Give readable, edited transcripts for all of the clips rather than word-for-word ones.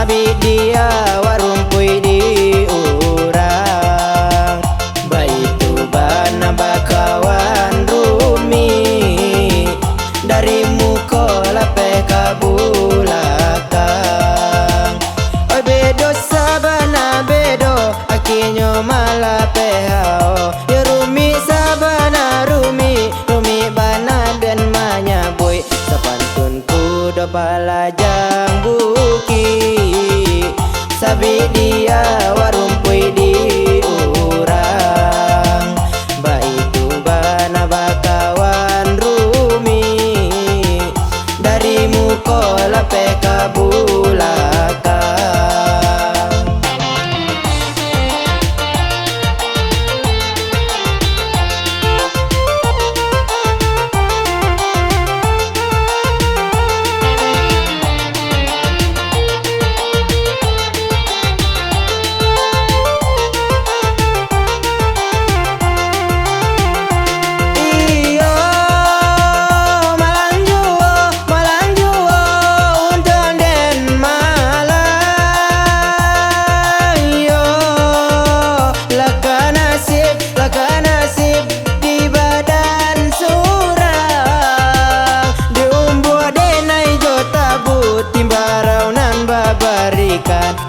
sabi dia warumpui di urang. Baitu bana bakawan rumi dari mukola pe kabulakang. Oi bedo sabana bedo akinyo mala pe hao. Ya rumi sabana rumi rumi bana dan manya boy. Sapantun kudo palajang buki sabi dia warumpui di urang. Baitu bana bakawan rumi dari mukola pe kabulakang.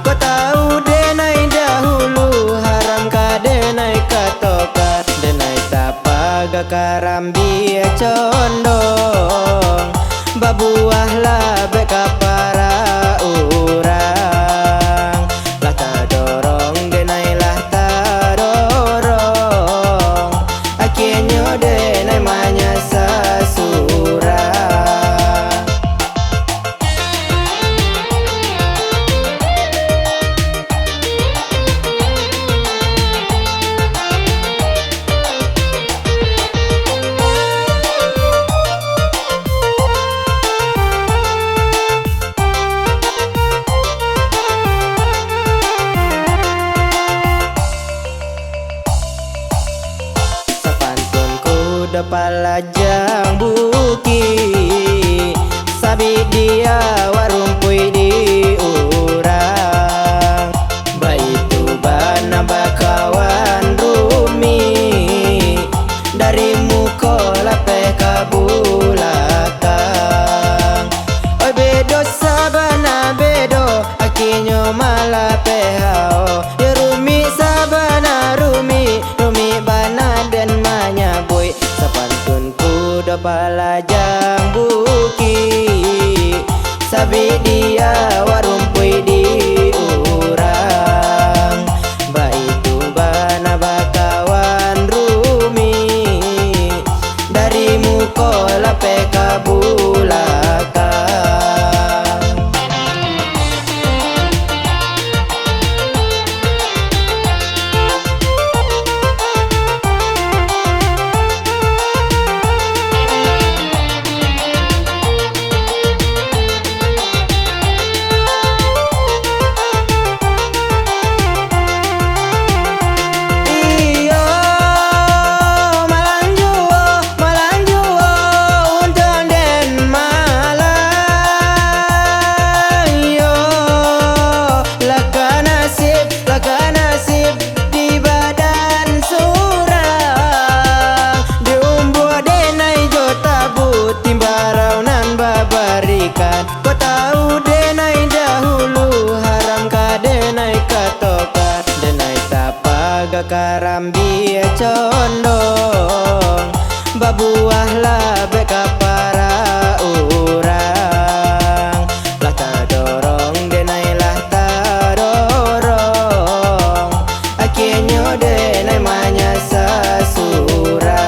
Kau tahu denai dahulu haram ka denai katokan. Denai tapaga karambi condong babuah labe kapara urang. Lah ta dorong denai lah ta dorong akhirnya denai manya sasura. Palajang buki sabi dia warumpui di urang. Baitu bana bakawan rumi dari mukola pe kabulakang. Oi bedo sabana bedo akinyo mala pe hao. Ya rumi sabana rumi rumi bana dan manya boy. Sapantun kudo palajang buki sabi dia warumpui di urang. Baitu bana bakawan rumi dari mukola pe kabulakang. Kau tahu denai dahulu haram ka denai katokan. Denai tapaga karambi condong babuah labe kapara urang. Lah ta dorong denai lah ta dorong akhirnya denai manya sasura.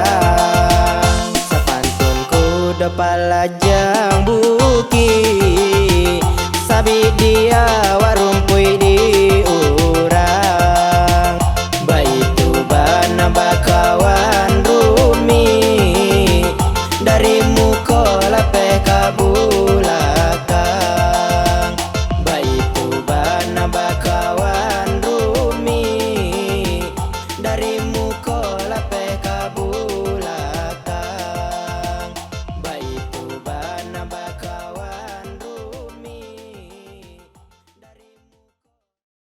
Sapantun kudo palajang buki sabi dia warumpui di urang. Baitu bana bakawan rumi dari mukola pe kabulakang.